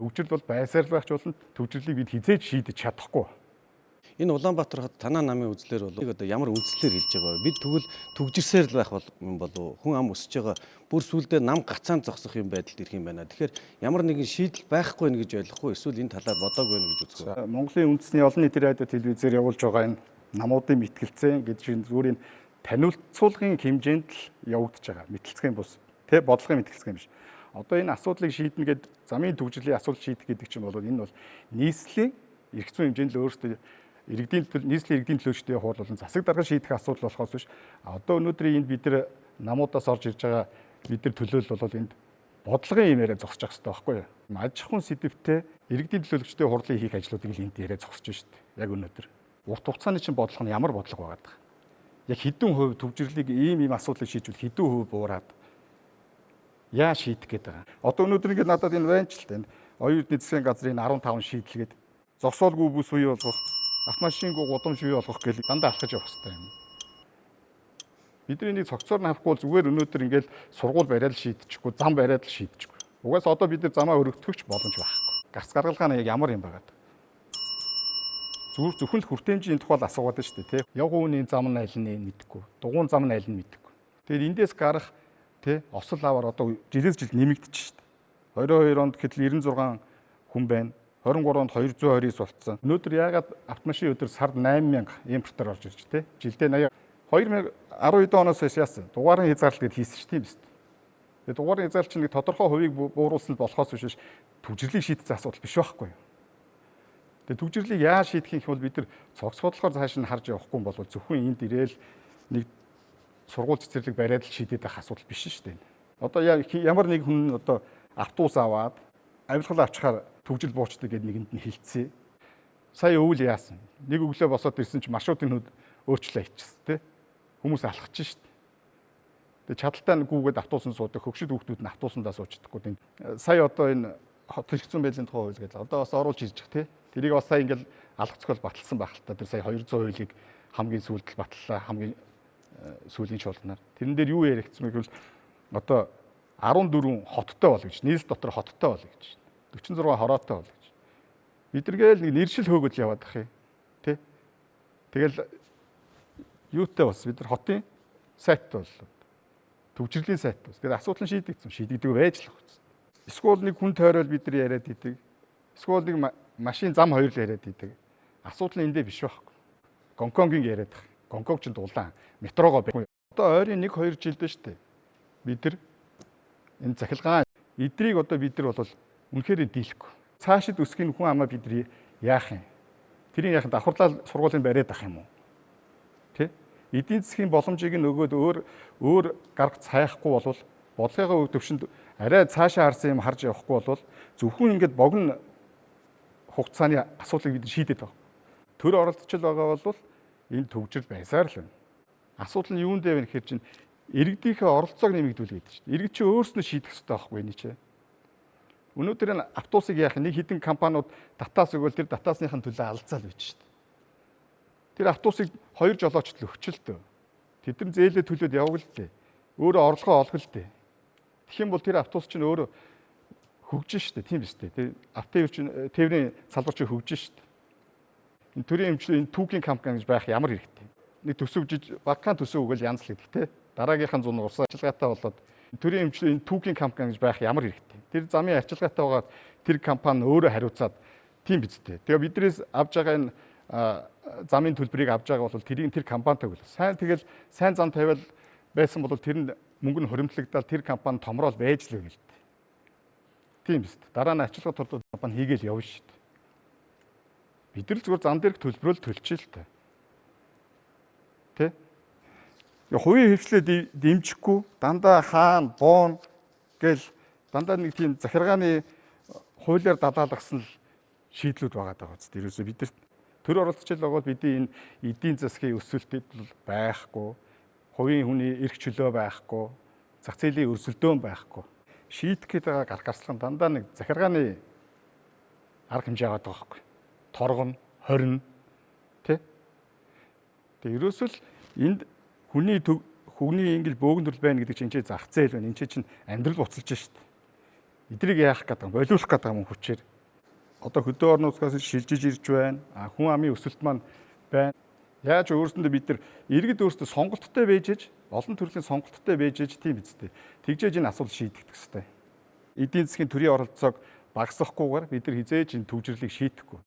Төвчрөл бол байсаар л байх ч болно. Төвчрлийг бид хизээж шийдэж чадахгүй. Энэ Улаанбаатар хот танаа намын үзлэр бол одоо ямар үндслээр хэлж байгаа вэ? Бид тэгвэл төгжирсээр л байх болов хүн ам өсөж байгаа бүр сүулдэ нам гацаан зогсох юм байдалд ирэх юм байна. Тэгэхээр ямар нэгэн шийдэл байхгүй нэ гэж ойлгохгүй эсвэл энэ талаар бодоогүй нэ гэж үзэх үү? Монголын үндэсний олон нийтийн радио телевизээр явуулж байгаа энэ намуудын мэтгэлцээ гэдэг чинь зүгээр энэ таниулцуулгын хэмжээнд л явагдаж байгаа. Мэтгэлцгийн бус тэ бодлогын мэтгэлцэг юм биш. Одоо энэ асуудлыг шийднэ гэд замын төвжирлийн асуудал шийдэх гэдэг чинь бол энэ бол нийслэлийн эрх зүйн хэмжээнд л өөрсдөө нийслэлийн иргэдийн төлөөчтэй хууль болон засаг дарга шийдэх асуудал болохоос биш. Одоо өнөөдрийн энд бид нар намуудаас орж ирж байгаа бид нар төлөөлөл бол энд бодлогын юм яриа зогсож байгаа хэрэгтэй байхгүй юу? Аж ахуйн сэдвтэй иргэдийн төлөөлөгчтэй хурлын хийх ажлуудыг л энд яриа зогсож шүү дээ. Яг өнөөдөр. Урт хугацааны чинь бодлого нь ямар бодлого байгаад байгаа. Яг хэдэн хувь төвжирлийг ийм асуудлыг шийдвэл хэдэн хувь буураад яа шийдэх гээд байгаа. Одоо өнөөдөр ингээд надад энэ байна ч л энэ оюутны засгийн газрын 15 шийдэлгээд зогсоолгүй бүс үе болгох, автомашингүй гудамж бий болгох гэл дандаа алхаж явах хэрэгтэй юм. Бидний нэг цогцоор навахгүй зүгээр өнөөдөр ингээд сургууль бариад шийдчихгүй, зам бариад л шийдчихгүй. Угаасаа одоо бид нар замаа өргөдөхч боломж байхгүй. Гарц гаргалгаа нь яг ямар юм байгаад. Зөвхөн л хүртээмжийн тухай асуугаад шүү дээ, тий. Явган үний зам нь аль нь мэдэхгүй, дугуйн зам нь аль нь мэдэхгүй. Тэгээд эндээс гарах тий осол аваар одоо жилээс жилд нэмэгдэж шүү дээ. 22 онд гэтэл 96 хүн байна. 23 онд 229 болцсон. Өнөөдөр яагаад автомашин өдөр сард 8000 импортоор орж ирж тий. Жилдээ 2012 оноос хойш яасан. Дугаарын хязгаарлалт гэж хийсэн шүү тийм биз. Тэгээд дугаарын хязгаарлалт чинь нэг тодорхой хувийг бууруулсан л болохоос биш төвжирлийг шийдэх асуудал биш байхгүй юу? Тэгээд төвжирлийг яаж шийдэх юм бол бид нар цогц бодлохоор цааш нь харж явахгүй бол зөвхөн энд ирээл нэг сургууль цэцэрлэг бариад л шийдээд байх асуудал биш шүү дээ. Одоо ямар нэг хүн одоо автобус аваад авилгал авчихаар төвжил буучдаг гэдэг нэгэнд нь хилцээ. Сая өвөл яасан. Нэг өглөө босоод ирсэн чинь маршрутын хөд өөрчлөө хийчихсэн тий. Хүмүүс алхаж шүү дээ. Тэгээ чадaltaй гүгээд автобусан суудаг хөгшид хүүхдүүд нь автобусандаа суучдаггүй. Сая одоо энэ хот хэрэгцсэн байдлын тухай хууль гэдэг. Одоо бас оруулж ирж байгаа тий. Тэрийг бас сая ингээл алах зохиол баталсан байх л та. Тэр сая 200 хуулийг хамгийн сүүлд батллаа. Хамгийн сүүлийн чуулганаар. Тэрэн дээр юу яригдсан бэ гэвэл одоо 14 хоттой бол гэж. Нийс дотор хоттой бол гэж. 46 хороотой бол гэж. Бидэргээл нэг нэршил хөөгөл яваад ах юм. Тэ? Тэгэл юутай бас бид нар хотын сайт бол төвжирлийн сайт бас. Тэгэхээр асуудал нь шийдэгдсэн. Шийдэгдэг байж л байна. Эсвэл нэг хүн тойрол бид нар яриад идэг. Эсвэл нэг машин зам хоёр л яриад идэг. Асуудал нь эндээ биш байхгүй. Гонконгийн яриад ах. Гонконг ч дулаан. Метрогоо байна. Одоо ойрын 1-2 жилдээ шүү дээ. Бид нар энэ захилгаан эдрийг одоо бид нар бол үнэхээр дийлэхгүй. Цаашид өсгөх хүн амаа бид нар яах юм? Тэрийн яах давхарлал сургуулийн бариад ах юм уу? Тэ? Эдийн засгийн боломжийг нөгөөд өөр гарах цайхгүй болвол бодлогын өв төвшөнд арай цаашаа харсан юм харж явахгүй болвол зөвхөн ингээд богино хугацааны асуудлыг бид шийдээд байгаа. Төр оролцол байгаа бол энэ төвжирл байсаар л байна. Асуудал нь юунд вэ гэхээр чинь иргэдийнхээ оролцоог нэмэгдүүлэх гэдэг чинь. Иргэд чинь өөрснөө шийдэх хэрэгтэй байхгүй энэ чинь. Өнөөдөр энэ автобусыг яах нэг хідэн компаниуд татаас өгөөл тэр татаасныхын төлөө алцаал байж шүү дээ. Тэр автобусыг 2 жолоочд л өгчлөлтөө. Тэдэн зээлээ төлөөд яваг л дээ. Өөрөө орлогоо олго л дээ. Тэгэх юм бол тэр автобус чинь өөрөө хөгжин шүү дээ. Тийм биз дээ. Тэр автовэр чинь тээврийн салбар чинь хөгжин шүү дээ. Энэ төрийн эмчилгээ энэ түүхийн компани гэж байх ямар хэрэгтэй. Нэг төсөв багахан төсөв өгөл янз л гэдэг тий. Дараагийнхын зун урсаа ажиллагаатай болоод төрийн эмчилгээ энэ түүхийн компани гэж байх ямар хэрэгтэй. Тэр замын арчилгаатай байгаа тэр компани өөрөө хариуцаад тийм биз дээ. Тэгээ биднээс авж байгаа энэ замын төлбөрийг авж байгаа бол тэрийг тэр компанитай өгөл. Сайн зам тавиал байсан бол тэр нь мөнгө нь хуримтлагдаад тэр компани томрол байж л өгөл. Тийм биз дээ. Дараа нь арчилгаа турдууд компани хийгээл явна шүү дээ. Бид нар зүгээр зам дээрх төлбөрөөл төлчих л та. Тэ? Хувийн хвшлээ дэмжихгүй дандаа хаан, буун гэл дандаа нэг тийм захиргааны хуулиар дадаалгасан л шийдлүүд байгаа биз дээ. Ерөөсөө бид нар төр оролцол байгаа бидний энэ эдийн засгийн өсөлтөд байхгүй, хувийн хүний эрх чөлөө байхгүй, зах зээлийн өрсөлдөөн байхгүй. Шийдэх гээд байгаа гарах гарцлага дандаа нэг захиргааны арга хэмжээ аваад байгаа байхгүй. Торгон, хорин тий. Тэгээ ерөөсөө л энд хүний ингээл бөөгнөрл байна гэдэг чинь зах зээл байна. Энд чинь амьдрал буцалж шít. Эдрийг яах гэдэг юм, болиулах гэдэг юм хүчээр. одоо хөдөө орон нутгаас шилжиж ирж байна. Хүн амын өсөлт маань байна. Яаж өөрсөндөө бид нар иргэд өөрсдөө сонголттой байж ээж, олон төрлийн сонголттой байж ээж тийм биз дээ. Тэгжээж энэ асуудал шийдэгдэх ёстой. Эдийн засгийн төрийн оролцоог багасгахгүйгээр бид нар хизээж энэ төвжирлийг шийдэхгүй.